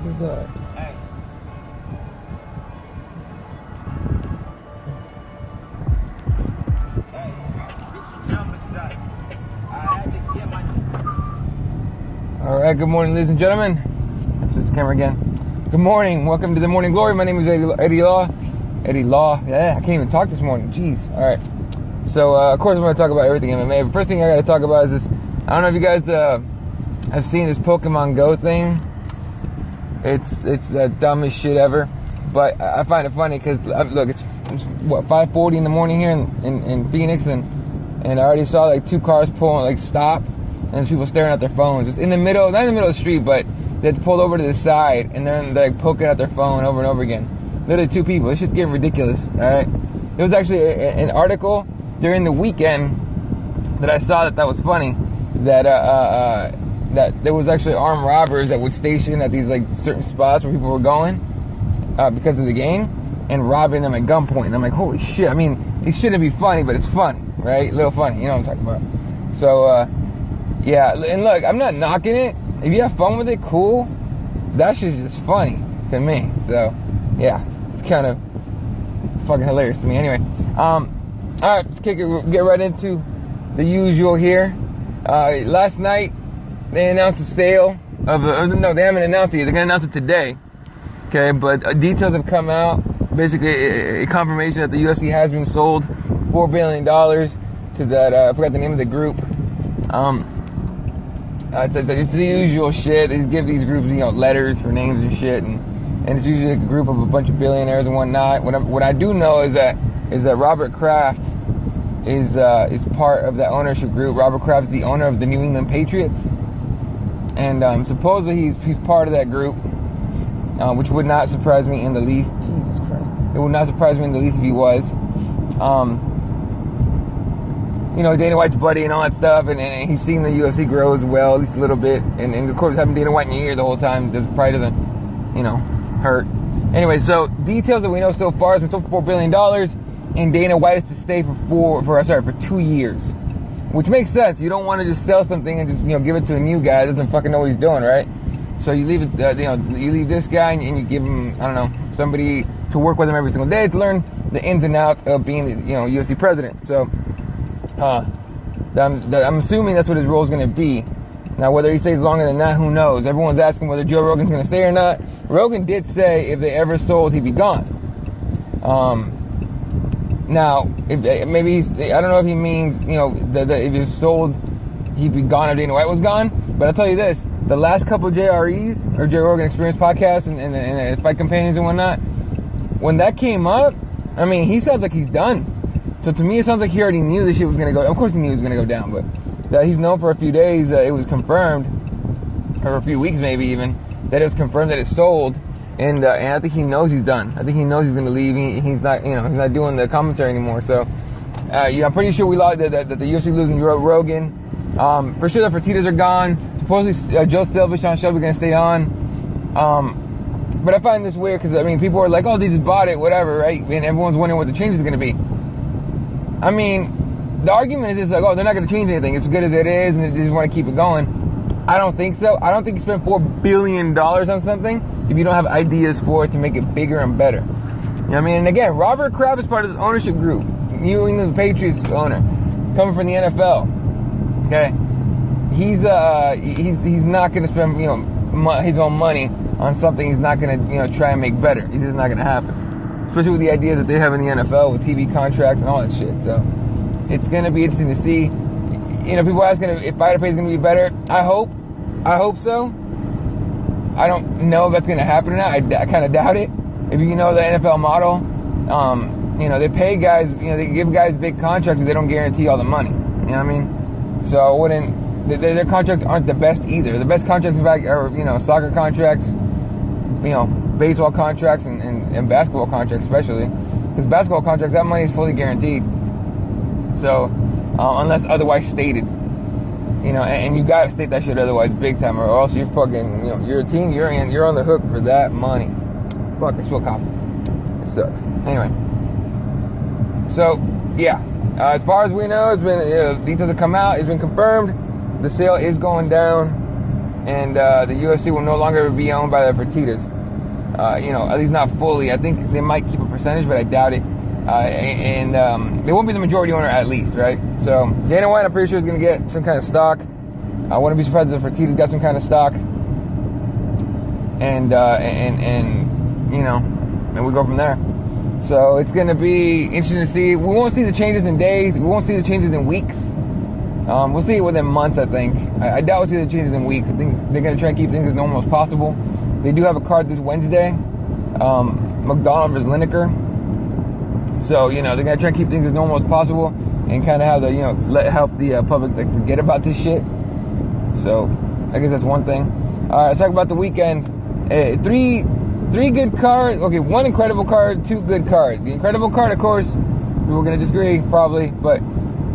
fuck is that? Hey. Hey, get your numbers up. I had to get my... Alright, good morning, ladies and gentlemen. Let's switch the camera again. Good morning. Welcome to the Morning Glory. My name is Eddie Law. Eddie Law. Yeah, I can't even talk this morning. Jeez. Alright. So, of course, I'm going to talk about everything MMA. But first thing I got to talk about is this. I don't know if you guys have seen this Pokemon Go thing. It's the dumbest shit ever. But I find it funny because, look, it's what, 5:40 in the morning here in Phoenix. And I already saw like two cars pulling, like stop. And there's people staring at their phones. Just in the middle, not in the middle of the street, but they had to pull over to the side. And they're like poking at their phone over and over again. Literally two people. This shit's getting ridiculous. Alright. There was actually an article during the weekend that I saw that was funny, that that there was actually armed robbers that would station at these like certain spots where people were going because of the game and robbing them at gunpoint. And I'm like, holy shit! I mean, it shouldn't be funny, but it's funny, right? A little funny, you know what I'm talking about? So yeah, and look, I'm not knocking it. If you have fun with it, cool. That shit's just funny to me. So yeah, it's kind of fucking hilarious to me. Anyway, all right, let's get right into the usual here. Last night, they announced the sale of no, they haven't announced it yet. They're going to announce it today. Okay, but details have come out. Basically, a confirmation that the UFC has been sold $4 billion to that, I forgot the name of the group. It's the usual shit. They give these groups, you know, letters for names and shit, and it's usually a group of a bunch of billionaires and whatnot. What I do know is that Robert Kraft is part of that ownership group. Robert Kraft's the owner of the New England Patriots, and supposedly he's part of that group, which would not surprise me in the least. Jesus Christ, it would not surprise me in the least if he was. You know, Dana White's buddy and all that stuff, and he's seen the UFC grow as well, at least a little bit, and of course having Dana White in your ear the whole time probably doesn't, you know, hurt. Anyway, so details that we know so far has been sold for $4 billion, and Dana White is to stay for 2 years, which makes sense. You don't want to just sell something and just, you know, give it to a new guy that doesn't fucking know what he's doing, right? So you leave it, you leave this guy and you give him, I don't know, somebody to work with him every single day to learn the ins and outs of being the, you know, UFC president. So, I'm assuming that's what his role is going to be. Now, whether he stays longer than that, who knows? Everyone's asking whether Joe Rogan's going to stay or not. Rogan did say if they ever sold, he'd be gone. Now, if maybe I don't know if he means, you know, that if it's sold, he'd be gone if Dana White was gone. But I'll tell you this: the last couple of JREs or Joe Rogan Experience podcasts and Fight Companions and whatnot, when that came up, I mean, he sounds like he's done. So to me, it sounds like he already knew this shit was going to go. Of course, he knew it was going to go down, but that he's known for a few days. It was confirmed, or a few weeks maybe even, that it was confirmed that it's sold. And I think he knows he's done. I think he knows he's going to leave. He's not, you know, he's not doing the commentary anymore. So, yeah, I'm pretty sure we lost that the UFC losing Rogan. For sure, the Fertittas are gone. Supposedly, Joe Silva, Sean Shelby are going to stay on. But I find this weird because, I mean, people are like, oh, they just bought it, whatever, right? And everyone's wondering what the change is going to be. I mean, the argument is like, oh, they're not going to change anything. It's as good as it is, and they just want to keep it going. I don't think so. I don't think you spend $4 billion on something if you don't have ideas for it to make it bigger and better. You know what I mean? And again, Robert Kraft is part of this ownership group. New England Patriots owner, coming from the NFL. Okay, he's not going to spend, you know, his own money on something he's not going to, you know, try and make better. It's just not going to happen. Especially with the ideas that they have in the NFL with TV contracts and all that shit. So it's going to be interesting to see. You know, people asking if fighter pay is going to be better. I hope so. I don't know if that's going to happen or not. I kind of doubt it. If you know the NFL model, you know, they pay guys, you know, they give guys big contracts and they don't guarantee all the money. You know what I mean? So I wouldn't, their contracts aren't the best either. The best contracts, in fact, are, you know, soccer contracts, you know, baseball contracts and basketball contracts especially. Because basketball contracts, that money is fully guaranteed. So, unless otherwise stated. You know, and you gotta state that shit otherwise big time, or else you're fucking, you know, you're a team, you're on the hook for that money. Fuck, I spilled coffee. It sucks. Anyway. So, yeah. As far as we know, it's been, details have come out, it's been confirmed. The sale is going down. and the UFC will no longer be owned by the Fertittas. At least not fully. I think they might keep a percentage, but I doubt it. They won't be the majority owner at least, right? So Dana White, I'm pretty sure is going to get some kind of stock. I wouldn't be surprised if Fertittas got some kind of stock, and we go from there. So it's going to be interesting to see. We won't see the changes in days. We won't see the changes in weeks. We'll see it within months, I think. I doubt we'll see the changes in weeks. I think they're going to try and keep things as normal as possible. They do have a card this Wednesday, McDonald versus Lineker. So, they're going to try and keep things as normal as possible and kind of have help the public forget about this shit. So, I guess that's one thing. All right, let's talk about the weekend. Three good cards. Okay, one incredible card, two good cards. The incredible card, of course, we're going to disagree probably, but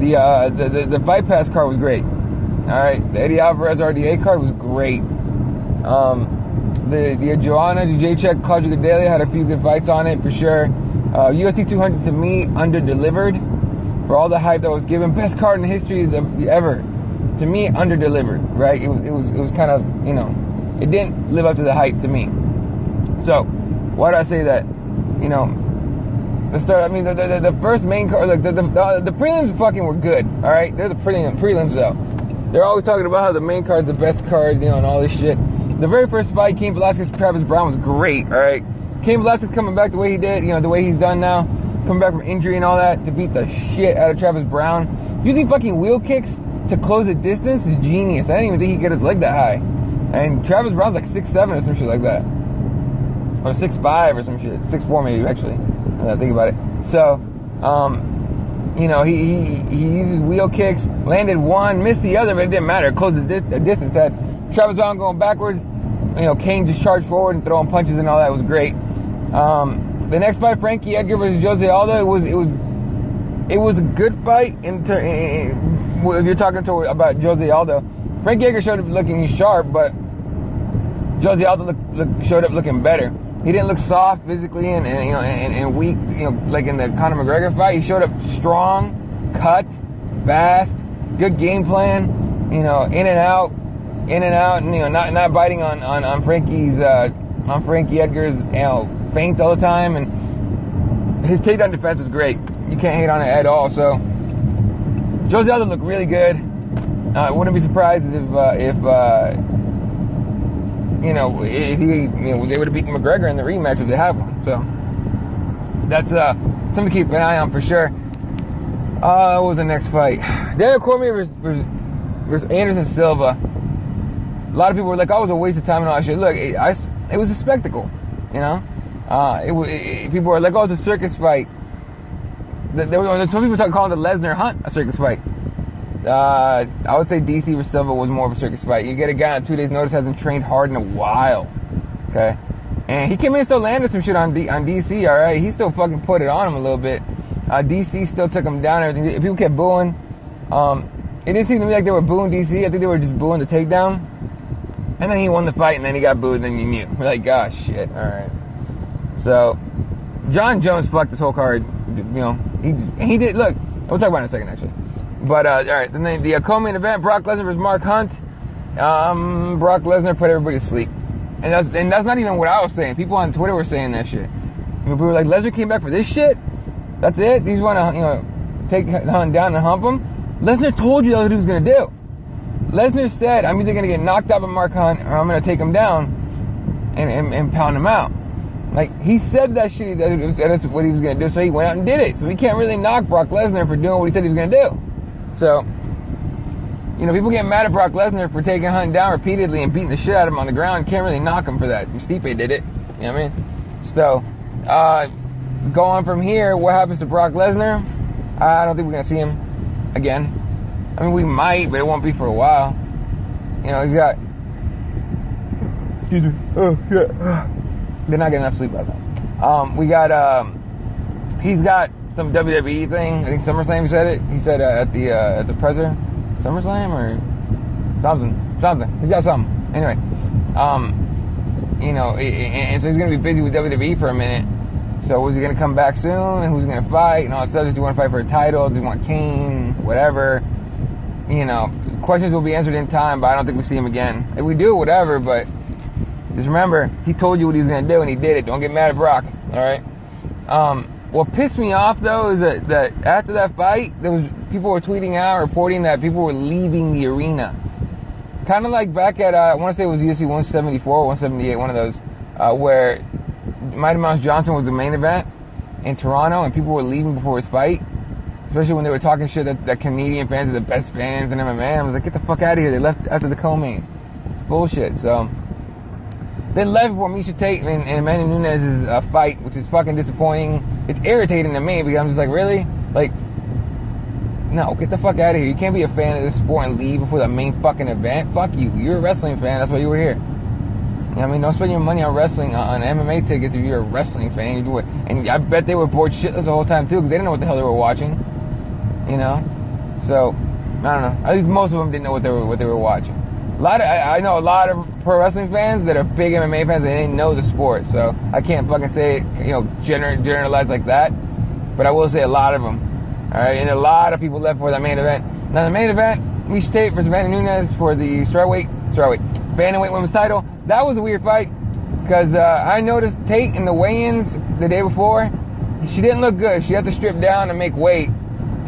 the Fight Pass card was great. All right, the Eddie Alvarez RDA card was great. The Joanna Jacek Claudia Gadelha had a few good fights on it for sure. UFC 200 to me under-delivered for all the hype that was given. Best card in the history ever. To me, under-delivered, right? It was kind of, it didn't live up to the hype to me. So, why do I say that? The first main card, like the prelims fucking were good, all right? They're the prelims though. They're always talking about how the main card's the best card, and all this shit. The very first fight, Cain Velasquez Travis Brown, was great, all right? Cain Velasquez coming back the way he did, the way he's done now, coming back from injury and all that, to beat the shit out of Travis Brown. Using fucking wheel kicks to close the distance is genius. I didn't even think he could get his leg that high. And Travis Brown's like 6'7" or some shit like that. Or 6'5" or some shit. 6'4" maybe, actually. Now that I think about it. So, he uses wheel kicks, landed one, missed the other, but it didn't matter. It closed the distance. Had Travis Brown going backwards. Cain just charged forward and throwing punches and all that. It was great. The next fight, Frankie Edgar versus Jose Aldo, it was a good fight if you're talking about Jose Aldo. Frankie Edgar showed up looking sharp, but Jose Aldo showed up looking better. He didn't look soft physically and weak, like in the Conor McGregor fight. He showed up strong, cut, fast, good game plan, in and out, and not biting on Frankie's on Frankie Edgar's feints all the time, and his takedown defense was great. You can't hate on it at all. So Jose Aldo looked really good. I wouldn't be surprised if he was able to beat McGregor in the rematch if they have one. So that's something to keep an eye on for sure. What was the next fight? Daniel Cormier versus Anderson Silva. A lot of people were like, "Oh, it was a waste of time and all that shit." Look, it was a spectacle, people were like, "Oh, it's a circus fight." There were some people calling the Lesnar Hunt a circus fight. I would say DC versus Silva was more of a circus fight. You get a guy on 2 days' notice, hasn't trained hard in a while, okay? And he came in and still landed some shit on DC, all right? He still fucking put it on him a little bit. DC still took him down and everything. People kept booing. It didn't seem to me like they were booing DC. I think they were just booing the takedown. And then he won the fight, and then he got booed, and then you knew. We're like, gosh, shit, all right. So, John Jones fucked this whole card. He did. Look, we'll talk about it in a second, actually. But, all right, then the co-main event, Brock Lesnar versus Mark Hunt. Brock Lesnar put everybody to sleep. And that's not even what I was saying. People on Twitter were saying that shit. People were like, Lesnar came back for this shit? That's it? These want to, take Hunt down and hump him? Lesnar told you that's what he was going to do. Lesnar said, I'm either going to get knocked out by Mark Hunt or I'm going to take him down and pound him out. Like, he said that shit, that's what he was going to do, so he went out and did it. So we can't really knock Brock Lesnar for doing what he said he was going to do. So, people get mad at Brock Lesnar for taking Hunt down repeatedly and beating the shit out of him on the ground. Can't really knock him for that. Stipe did it. You know what I mean? So, going from here, what happens to Brock Lesnar? I don't think we're going to see him again. I mean, we might, but it won't be for a while. He's got... Excuse me. Oh, shit. Did not get enough sleep last night. He's got some WWE thing. I think SummerSlam said it. He said at the presser. SummerSlam or something. He's got something. Anyway. And so he's going to be busy with WWE for a minute. So was he going to come back soon? And who's going to fight? And all that stuff. Does he want to fight for a title? Does he want Kane? Whatever. questions will be answered in time, but I don't think we see him again. If we do, whatever, but just remember, he told you what he was going to do, and he did it. Don't get mad at Brock, all right? What pissed me off, though, is that after that fight, people were tweeting out, reporting that people were leaving the arena. Kind of like back at, I want to say it was UFC 174 or 178, one of those, where Mighty Mouse Johnson was the main event in Toronto, and people were leaving before his fight. Especially when they were talking shit that Canadian fans are the best fans in MMA. I was like, get the fuck out of here. They left after the co-main. It's bullshit. So, they left before Miesha Tate and Amanda Nunes' fight, which is fucking disappointing. It's irritating to me because I'm just like, really? Like, no, get the fuck out of here. You can't be a fan of this sport and leave before the main fucking event. Fuck you. You're a wrestling fan. That's why you were here. You know what I mean? Don't spend your money on wrestling, on MMA tickets if you're a wrestling fan. You do it. And I bet they were bored shitless the whole time, too, because they didn't know what the hell they were watching. You know? So, I don't know. At least most of them didn't know what they were watching. I know a lot of pro wrestling fans that are big MMA fans and they didn't know the sport. So, I can't fucking say, generalize like that. But I will say a lot of them. Alright? And a lot of people left for the main event. Now, the main event, Miesha Tate versus Amanda Nunes for the bantamweight women's title. That was a weird fight. Because I noticed Tate in the weigh-ins the day before, she didn't look good. She had to strip down to make weight.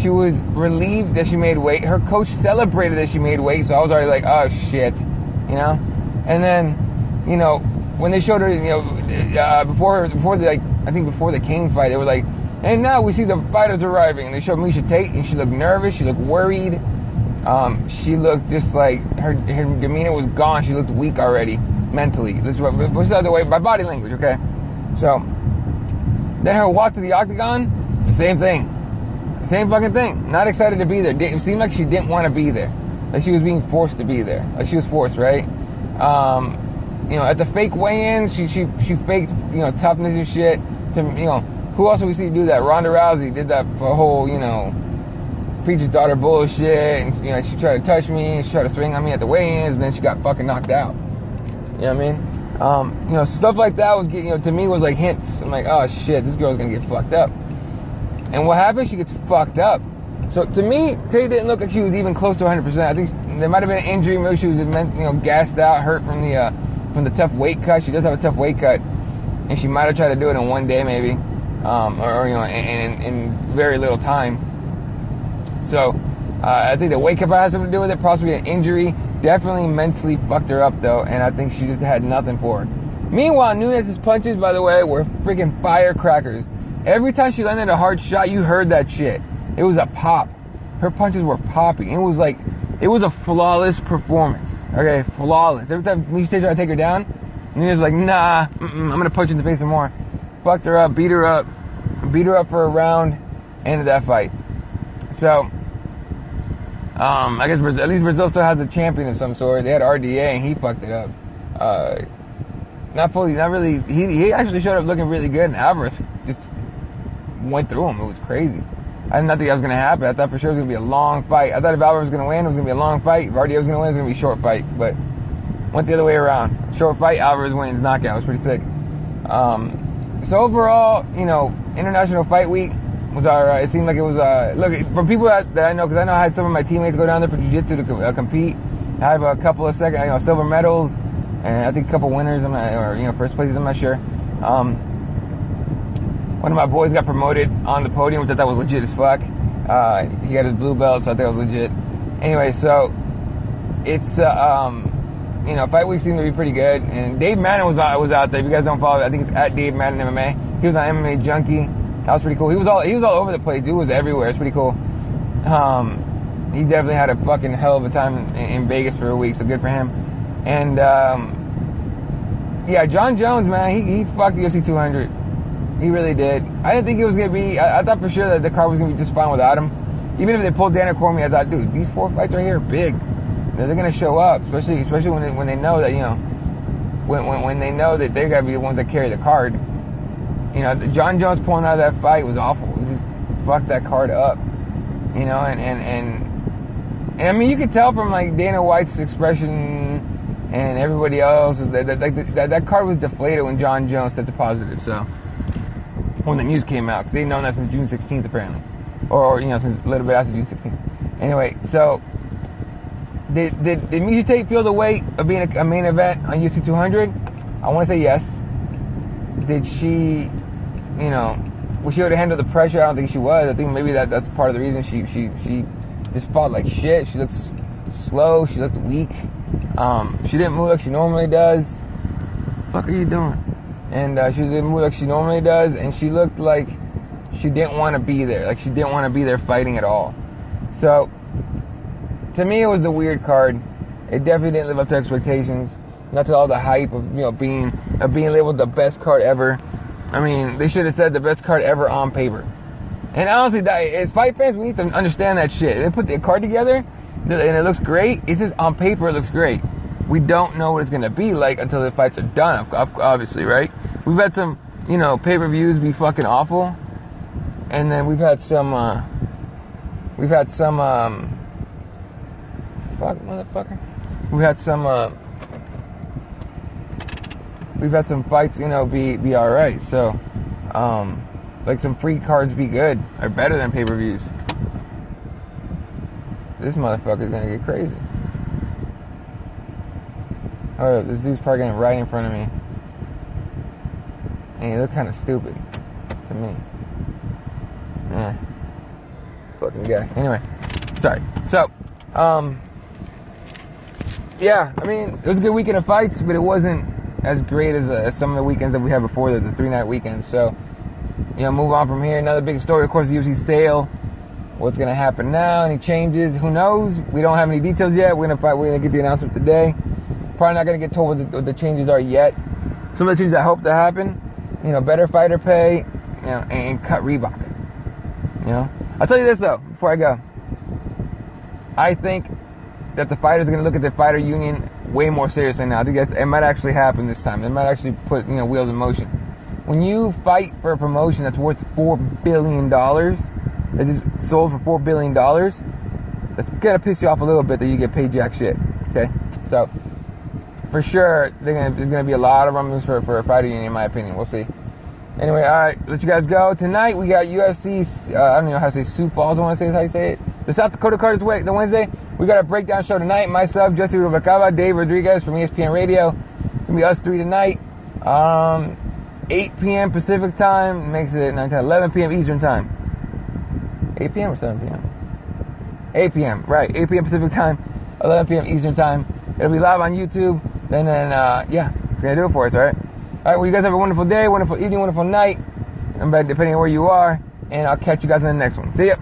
She was relieved that she made weight. Her coach celebrated that she made weight, so I was already like, oh shit, you know? And then, when they showed her, before the King fight, they were like, and now we see the fighters arriving. And they showed Miesha Tate, and she looked nervous, she looked worried. She looked just like, her demeanor was gone. She looked weak already, mentally. This is the way, by body language, okay? So, then her walk to the octagon, it's the same thing. Same fucking thing. Not excited to be there. It seemed like she didn't want to be there. Like she was being forced to be there. Like she was forced, right? At the fake weigh-ins, she faked, toughness and shit. Who else did we see do that? Ronda Rousey did that for a whole, preacher's daughter bullshit. And, she tried to touch me. She tried to swing on me at the weigh-ins, and then she got fucking knocked out. You know what I mean? Stuff like that was, to me was like hints. I'm like, oh shit, this girl's gonna get fucked up. And what happened? She gets fucked up. So to me, Tate didn't look like she was even close to 100%. I think there might have been an injury. Maybe she was, gassed out, hurt from the tough weight cut. She does have a tough weight cut, and she might have tried to do it in one day, maybe, in very little time. So I think the weight cut has something to do with it. Possibly an injury. Definitely mentally fucked her up though, and I think she just had nothing for her. Meanwhile, Nunes' punches, by the way, were freaking firecrackers. Every time she landed a hard shot, you heard that shit. It was a pop. Her punches were popping. It was a flawless performance. Okay, flawless. Every time Miesha Tate tried to take her down, Nunes was like, nah, I'm gonna punch you in the face some more. Fucked her up, beat her up for a round, ended that fight. So, I guess at least Brazil still has a champion of some sort. They had RDA and he fucked it up. Not really. He actually showed up looking really good, and Alvarez just went through him. It was crazy. I did not think that was going to happen. I thought for sure it was going to be a long fight. I thought if Alvarez was going to win, it was going to be a long fight. If RDA was going to win, it was going to be a short fight. But went the other way around. Short fight, Alvarez wins, knockout. It was pretty sick. So overall, International Fight Week was alright. It seemed like it was, look, from people that I know, because I know I had some of my teammates go down there for jiu-jitsu to compete. I have a couple of silver medals, and I think a couple winners, first places, I'm not sure. One of my boys got promoted on the podium, which I thought was legit as fuck. He got his blue belt, so I thought it was legit. Anyway, so it's Fight Week seemed to be pretty good. And Dave Madden was out there. If you guys don't follow, I think it's at Dave Madden MMA. He was on MMA Junkie. That was pretty cool. He was all over the place. Dude was everywhere. It's pretty cool. He definitely had a fucking hell of a time in Vegas for a week, so good for him. And John Jones, man, he fucked UFC 200. He really did. I didn't think it was going to be... I thought for sure that the card was going to be just fine without him. Even if they pulled Dana Cormier, I thought, dude, these 4 fights right here are big. They're going to show up, especially when they know that, when they know that they're going to be the ones that carry the card. John Jones pulling out of that fight was awful. It just fucked that card up. And I mean, you could tell from, like, Dana White's expression and everybody else that card was deflated when John Jones tested positive, so... when the news came out, because they'd known that since June 16th, apparently. Or since a little bit after June 16th. Anyway, so, Did Miesha Tate feel the weight of being a main event on UFC 200? I want to say yes. Did she, was she able to handle the pressure? I don't think she was. I think maybe that's part of the reason she just fought like shit. She looked slow. She looked weak. She didn't move like she normally does. What the fuck are you doing? And she didn't move like she normally does. And she looked like she didn't want to be there. Like she didn't want to be there fighting at all. So, to me, it was a weird card. It definitely didn't live up to expectations. Not to all the hype of being labeled the best card ever. I mean, they should have said the best card ever on paper. And honestly, as fight fans, we need to understand that shit. They put the card together, and it looks great. It's just on paper, it looks great. We don't know what it's gonna be like until the fights are done. Obviously, right? We've had some, pay-per-views be fucking awful, and then we've had some. Fuck, motherfucker. We've had some fights, be alright. So, like some free cards be good, or better than pay-per-views. This motherfucker's gonna get crazy. Oh, this dude's parking right in front of me. And he looked kind of stupid to me. Fucking guy. Anyway, sorry. So, yeah, I mean, it was a good weekend of fights, but it wasn't as great as some of the weekends that we had before, the 3-night weekends. So, move on from here. Another big story, of course, the UFC sale. What's going to happen now? Any changes? Who knows? We don't have any details yet. We're gonna get the announcement today. Probably not going to get told what the changes are yet. Some of the changes I hope to happen, better fighter pay, and cut Reebok. I'll tell you this, though, before I go. I think that the fighters are going to look at their fighter union way more seriously now. I think it might actually happen this time. It might actually put, wheels in motion. When you fight for a promotion that's worth $4 billion, that is sold for $4 billion, that's going to piss you off a little bit that you get paid jack shit. Okay? So, for sure, there's going to be a lot of rumblings for a fighter union, in my opinion. We'll see. Anyway, alright, let you guys go. Tonight, we got UFC, I don't know how to say Sioux Falls, I want to say is how you say it. The South Dakota card is the Wednesday. We got a breakdown show tonight. Myself, Jesse Rubalcaba, Dave Rodriguez from ESPN Radio. It's going to be us three tonight. 8 p.m. Pacific time. Makes it 9, 10, 11 p.m. Eastern time. 8 p.m. or 7 p.m.? 8 p.m. Right. 8 p.m. Pacific time. 11 p.m. Eastern time. It'll be live on YouTube. And then, yeah. It's going to do it for us, alright? Alright, well, you guys have a wonderful day, wonderful evening, wonderful night. Depending on where you are. And I'll catch you guys in the next one. See ya.